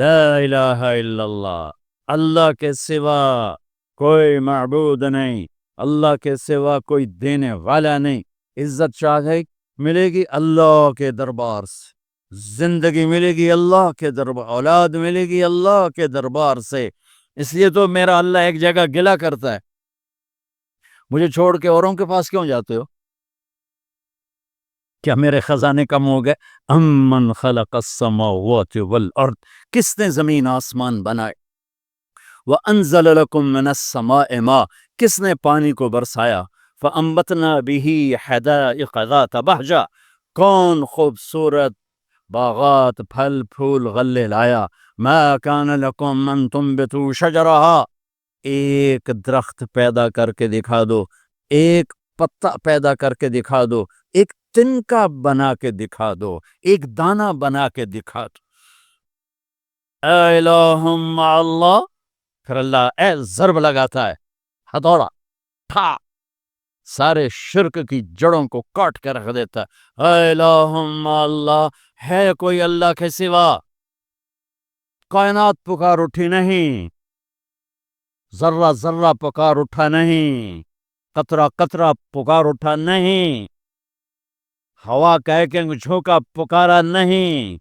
لا الہ الا اللہ، اللہ کے سوا کوئی معبود نہیں، اللہ کے سوا کوئی دینے والا نہیں۔ عزت چاہے ملے گی اللہ کے دربار سے، زندگی ملے گی اللہ کے دربار، اولاد ملے گی اللہ کے دربار سے۔ اس لیے تو میرا اللہ ایک جگہ گلا کرتا ہے، مجھے چھوڑ کے اوروں کے پاس کیوں جاتے ہو؟ کیا میرے خزانے کم ہو گئے؟ امن خلق السماوات والارض، کس نے زمین آسمان بنائے؟ وانزل لکم من السماء ماء، کس نے پانی کو برسایا؟ فانبتنا به حدائق ذات بہجہ، کون خوبصورت باغات پھل پھول غلے لایا؟ ما کان لکم ان تنبتوا شجرہا، ایک درخت پیدا کر کے دکھا دو، ایک پتا پیدا کر کے دکھا دو، ایک تنکا بنا کے دکھا دو، ایک دانہ بنا کے دکھا دو۔ اے الہ مع اللہ، پھر اللہ اے ضرب لگاتا ہے، ہتھوڑا ٹھا، سارے شرک کی جڑوں کو کاٹ کے رکھ دیتا ہے۔ اے الہ مع اللہ، ہے کوئی اللہ کے سوا؟ کائنات پکار اٹھی نہیں، ذرہ ذرہ پکار اٹھا نہیں، قطرہ قطرہ پکار اٹھا نہیں، ہوا کا ایک ایک جھونکا پکارا نہیں،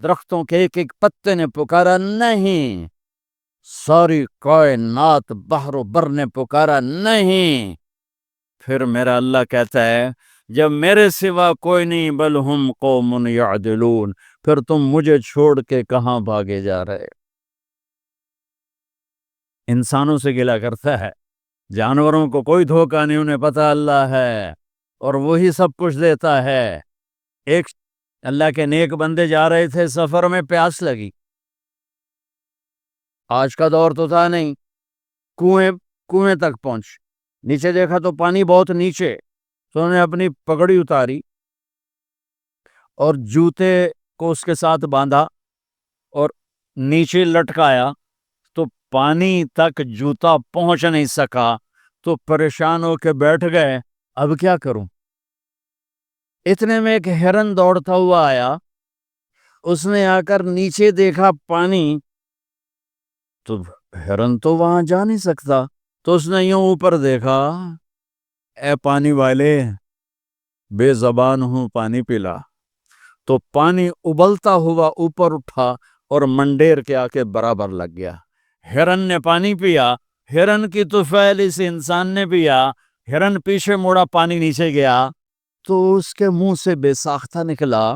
درختوں کے ایک ایک پتے نے پکارا نہیں، ساری کائنات بحر و بر نے پکارا نہیں۔ پھر میرا اللہ کہتا ہے جب میرے سوا کوئی نہیں، بل ہم قوم یعدلون، پھر تم مجھے چھوڑ کے کہاں بھاگے جا رہے؟ انسانوں سے گلا کرتا ہے، جانوروں کو کوئی دھوکہ نہیں، انہیں پتہ اللہ ہے اور وہی سب کچھ دیتا ہے۔ ایک اللہ کے نیک بندے جا رہے تھے سفر میں، پیاس لگی، آج کا دور تو تھا نہیں، کنویں تک پہنچ، نیچے دیکھا تو پانی بہت نیچے، تو انہوں نے اپنی پگڑی اتاری اور جوتے کو اس کے ساتھ باندھا اور نیچے لٹکایا، تو پانی تک جوتا پہنچ نہیں سکا، تو پریشان ہو کے بیٹھ گئے، اب کیا کروں؟ اتنے میں ایک ہرن دوڑتا ہوا آیا، اس نے آ کر نیچے دیکھا پانی، تو ہرن تو وہاں جا نہیں سکتا، تو اس نے یوں اوپر دیکھا، اے پانی والے، بے زبان ہوں، پانی پلا، تو پانی ابلتا ہوا اوپر اٹھا اور منڈیر کے آ کے برابر لگ گیا۔ ہرن نے پانی پیا، ہرن کی طفیل اس انسان نے پیا، ہرن پیچھے مڑا، پانی نیچے گیا، تو اس کے منہ سے بے ساختہ نکلا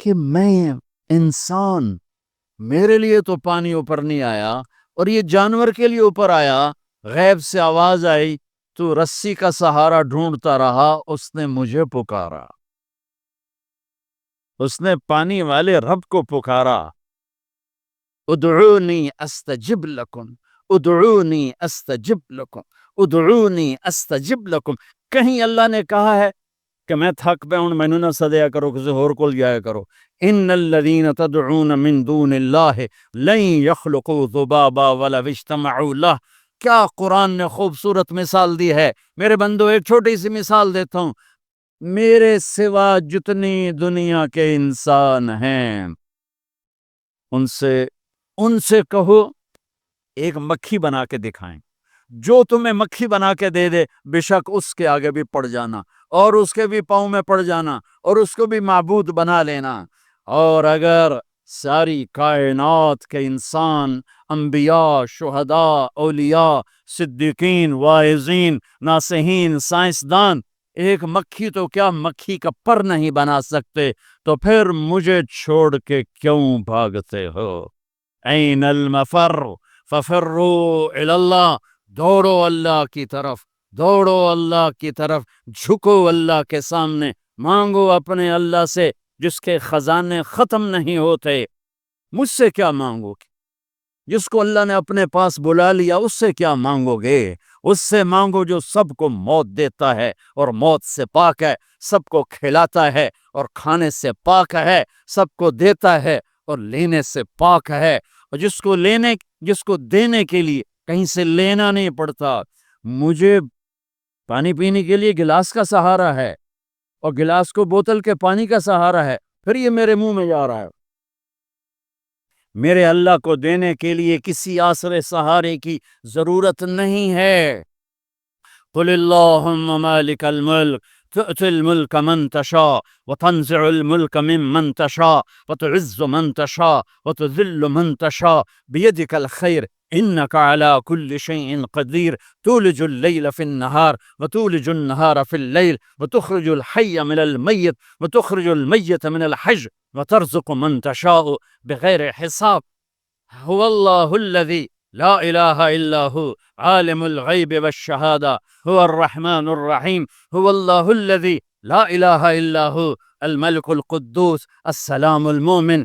کہ میں انسان، میرے لیے تو پانی اوپر نہیں آیا اور یہ جانور کے لیے اوپر آیا۔ غیب سے آواز آئی، تو رسی کا سہارا ڈھونڈتا رہا، اس نے مجھے پکارا، اس نے پانی والے رب کو پکارا۔ ادعونی استجب لکم، ادعونی استجب لکم، ادعونی استجب لکم۔ کہیں اللہ نے کہا ہے کہ میں تھک پہ ہوں، مینوں نہ سدیا کرو، کسی اور کول جایا کرو؟ ان الذین تدعون من دون اللہ لن یخلقوا ذبابا ولو اجتمعوا لہ۔ کیا قرآن نے خوبصورت مثال دی ہے۔ میرے بندو، ایک چھوٹی سی مثال دیتا ہوں، میرے سوا جتنی دنیا کے انسان ہیں، ان سے کہو ایک مکھی بنا کے دکھائیں، جو تمہیں مکھی بنا کے دے دے، بے شک اس کے آگے بھی پڑ جانا اور اس کے بھی پاؤں میں پڑ جانا اور اس کو بھی معبود بنا لینا۔ اور اگر ساری کائنات کے انسان، انبیاء، شہداء، اولیاء، صدیقین، واعظین، ناصحین، سائنسدان، ایک مکھی تو کیا مکھی کا پر نہیں بنا سکتے، تو پھر مجھے چھوڑ کے کیوں بھاگتے ہو؟ این المفر ففروا الی اللہ، دوڑو اللہ کی طرف، دوڑو اللہ کی طرف، جھکو اللہ کے سامنے، مانگو اپنے اللہ سے جس کے خزانے ختم نہیں ہوتے۔ مجھ سے کیا مانگو گے؟ جس کو اللہ نے اپنے پاس بلا لیا، اس سے کیا مانگو گے؟ اس سے مانگو جو سب کو موت دیتا ہے اور موت سے پاک ہے، سب کو کھلاتا ہے اور کھانے سے پاک ہے، سب کو دیتا ہے اور لینے سے پاک ہے، اور جس کو دینے کے لیے کہیں سے لینا نہیں پڑتا۔ مجھے پانی پینے کے لیے گلاس کا سہارا ہے اور گلاس کو بوتل کے پانی کا سہارا ہے، پھر یہ میرے منہ میں جا رہا ہے۔ میرے اللہ کو دینے کے لیے کسی آسرے سہارے کی ضرورت نہیں ہے۔ قل اللهم مالك الملك تؤتي الملك من تشاء وتنزع الملك ممن تشاء وتعز من تشاء وتذل من تشاء بيدك الخير إنك على كل شيء قدير تولج الليل في النهار وتولج النهار في الليل وتخرج الحي من الميت وتخرج الميت من الحي وترزق من تشاء بغير حساب هو الله الذي لا إله إلا هو عالم الغيب والشهادة هو الرحمن الرحيم هو الله الذي لا إله إلا هو الملك القدوس السلام المؤمن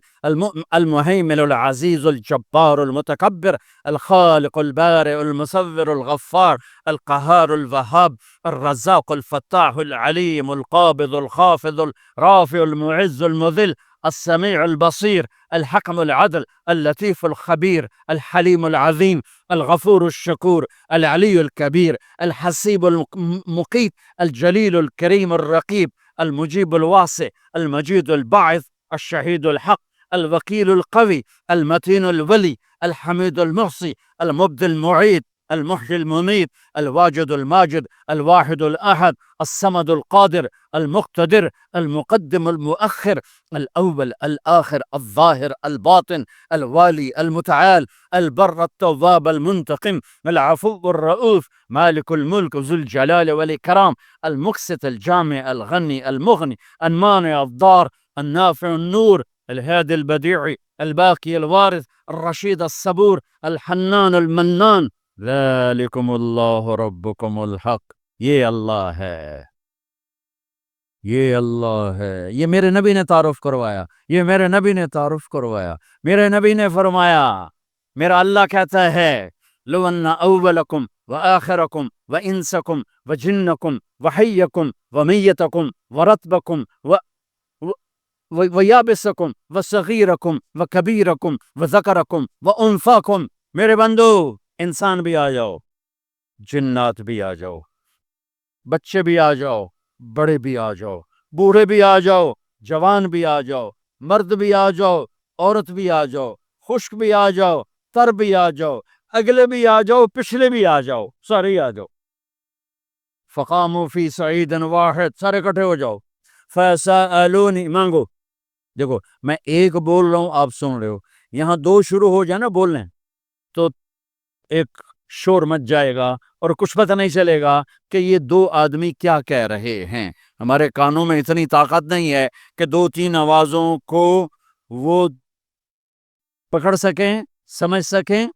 المهيمن العزيز الجبار المتكبر الخالق البارئ المصور الغفار القهار الوهاب الرزاق الفتاح العليم القابض الخافض الرافع المعز المذل السميع البصير الحكم العدل اللطيف الخبير الحليم العظيم الغفور الشكور العلي الكبير الحسيب المقيت الجليل الكريم الرقيب المجيب الواسع المجيد الباعث الشهيد الحق الوكيل القوي المتين الولي الحميد المحصي المبدي المعيد المحيي المميت الواجد الماجد الواحد الأحد الصمد القادر المقتدر المقدم المؤخر الأول الآخر الظاهر الباطن الوالي المتعال البر التواب المنتقم العفو الرؤوف مالك الملك ذو الجلال والإكرام المقسط الجامع الغني المغني المانع الضار النافع النور الهادي البديع الباقي الوارث الرشيد الصبور الحنان المنان ذالکم اللہ ربکم الحق۔ یہ اللہ ہے، یہ اللہ ہے، یہ میرے نبی نے تعارف کروایا، یہ میرے نبی نے تعارف کروایا۔ میرے نبی نے فرمایا، میرا اللہ کہتا ہے لو ان اولکم وآخرکم وانسکم وجنکم وحیکم ومیتکم ورتبکم ویابسکم وصغیرکم وکبیرکم وذکرکم وانثاکم، میرے بندو انسان بھی آ جاؤ، جنات بھی آ جاؤ، بچے بھی آ جاؤ، بڑے بھی آ جاؤ، بوڑھے بھی آ جاؤ، جوان بھی آ جاؤ، مرد بھی آ جاؤ، عورت بھی آ جاؤ، خشک بھی آ جاؤ، تر بھی آ جاؤ، اگلے بھی آ جاؤ، پچھلے بھی آ جاؤ، سارے ہی آ جاؤ۔ فقاموا فی صعید واحد، سارے اکٹھے ہو جاؤ۔ فسألونی، مانگو۔ دیکھو میں ایک بول رہا ہوں، آپ سن رہے ہو، یہاں دو شروع ہو جائے نا بولنے تو ایک شور مچ جائے گا اور کچھ پتہ نہیں چلے گا کہ یہ دو آدمی کیا کہہ رہے ہیں۔ ہمارے کانوں میں اتنی طاقت نہیں ہے کہ دو تین آوازوں کو وہ پکڑ سکیں، سمجھ سکیں۔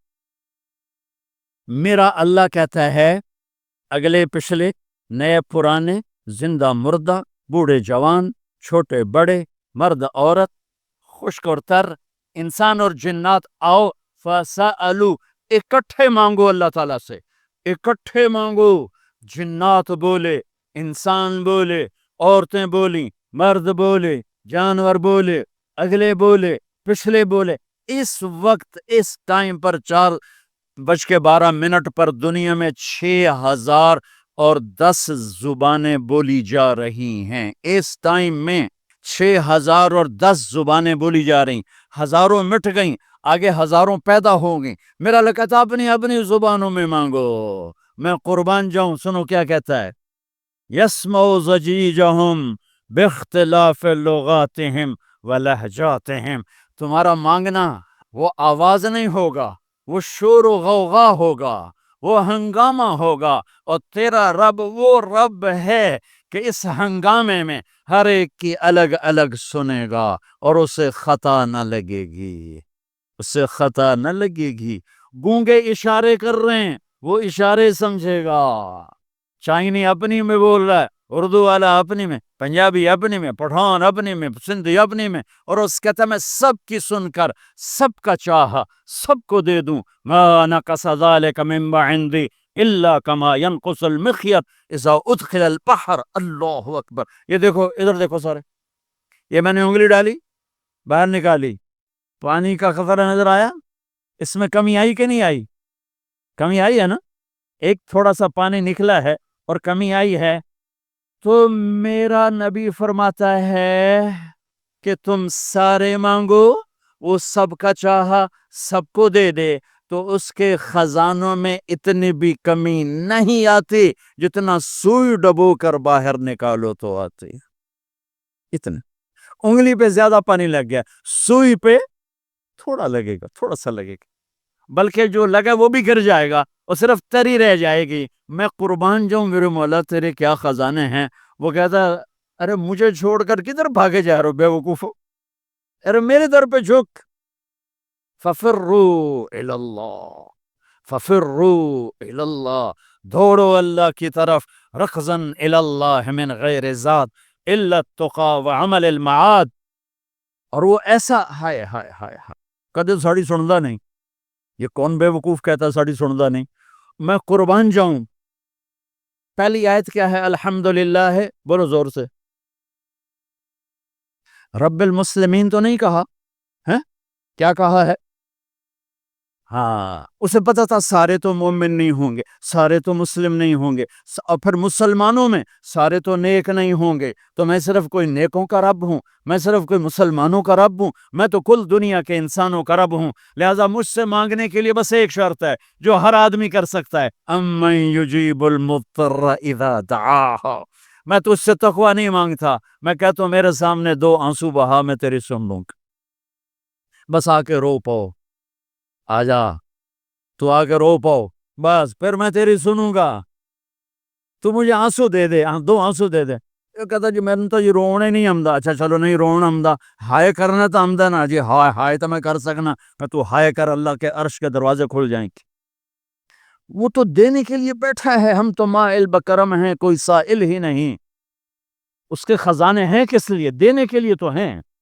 میرا اللہ کہتا ہے اگلے پچھلے، نئے پرانے، زندہ مردہ، بوڑھے جوان، چھوٹے بڑے، مرد عورت، خشک اور تر، انسان اور جنات آؤ، فسألو، اکٹھے مانگو اللہ تعالیٰ سے، اکٹھے مانگو۔ جنات بولے، انسان بولے، عورتیں بولیں، مرد بولے، جانور بولے، اگلے بولے، پچھلے بولے۔ اس وقت اس ٹائم پر 4:12 پر دنیا میں 6010 زبانیں بولی جا رہی ہیں۔ اس ٹائم میں 6010 زبانیں بولی جا رہی، ہزاروں مٹ گئیں، آگے ہزاروں پیدا ہوں گی۔ میرا اللہ کہتا ہے اپنی اپنی زبانوں میں مانگو، میں قربان جاؤں۔ سنو کیا کہتا ہے، یسمع ضجیجہم باختلاف لغاتہم ولہجاتہم۔ تمہارا مانگنا وہ آواز نہیں ہوگا، وہ شور و غوغا ہوگا، وہ ہنگامہ ہوگا، اور تیرا رب وہ رب ہے کہ اس ہنگامے میں ہر ایک کی الگ الگ سنے گا اور اسے خطا نہ لگے گی، اسے خطا نہ لگے گی۔ گونگے اشارے کر رہے ہیں، وہ اشارے سمجھے گا۔ چائنی اپنی میں بول رہا ہے، اردو والا اپنی میں، پنجابی اپنی میں، پٹھان اپنی میں، سندھی اپنی میں، اور اس کہتا ہے میں سب کی سن کر سب کا چاہا سب کو دے دوں۔ ما نقص ذلك من عندي الا كما ينقص المخيط اذا ادخل البحر۔ اللہ اکبر۔ یہ دیکھو، ادھر دیکھو سارے، یہ میں نے انگلی ڈالی، باہر نکالی، پانی کا قطرہ نظر آیا، اس میں کمی آئی کہ نہیں آئی؟ کمی آئی ہے نا، ایک تھوڑا سا پانی نکلا ہے اور کمی آئی ہے۔ تو میرا نبی فرماتا ہے کہ تم سارے مانگو وہ سب کا چاہا سب کو دے دے تو اس کے خزانوں میں اتنی بھی کمی نہیں آتی جتنا سوئی ڈبو کر باہر نکالو تو آتی. اتنا انگلی پہ زیادہ پانی لگ گیا، سوئی پہ تھوڑا لگے گا، تھوڑا سا لگے گا، بلکہ جو لگا وہ بھی گر جائے گا اور صرف تری رہ جائے گی. میں قربان جاؤں میرے مولا تیرے کیا خزانے ہیں. وہ کہتا ارے مجھے چھوڑ کر کدھر بھاگے جا رہے ہو بے وقوف، ارے میرے در پہ جھک. ففروا الی اللہ، ففروا الی اللہ، دوڑو اللہ کی طرف. رکضا الی اللہ من غیر ذات الا التقى وعمل المعاد. اور وہ ایسا ہائے ہائے ہائے ہائے کدے ساڑی سندا نہیں. یہ کون بے وقوف کہتا ہے ساڑی سندا نہیں؟ میں قربان جاؤں. پہلی آیت کیا ہے؟ الحمدللہ ہے، بولو زور سے. رب المسلمین تو نہیں کہا ہے، کیا کہا ہے؟ ہاں، اسے پتا تھا سارے تو مومن نہیں ہوں گے، سارے تو مسلم نہیں ہوں گے، اور پھر مسلمانوں میں سارے تو نیک نہیں ہوں گے. تو میں صرف کوئی نیکوں کا رب ہوں، میں صرف کوئی مسلمانوں کا رب ہوں، میں تو کل دنیا کے انسانوں کا رب ہوں. لہذا مجھ سے مانگنے کے لیے بس ایک شرط ہے جو ہر آدمی کر سکتا ہے، امن یجیب المضطر اذا دعاہ. میں تو اس سے تقوی نہیں مانگتا، میں کہتا ہوں میرے سامنے دو آنسو بہا، میں تیری سن لوں گا. بس آ کے رو پاؤ، آ جا تو آ کے رو پاؤ، بس پھر میں تیری سنوں گا. تو مجھے آنسو دے دے، دو آنسو دے دے. یہ کہتا جی میں نے تو یہ رونے نہیں آمدا. اچھا چلو نہیں رون آمدا، ہائے کرنا تو آمدا نا جی. ہائے ہائے تو میں کر سکنا، میں تو ہائے کر اللہ کے عرش کے دروازے کھل جائیں گے. وہ تو دینے کے لیے بیٹھا ہے، ہم تو مائل بکرم ہیں، کوئی سائل ہی نہیں. اس کے خزانے ہیں کس لیے؟ دینے کے لیے تو ہیں.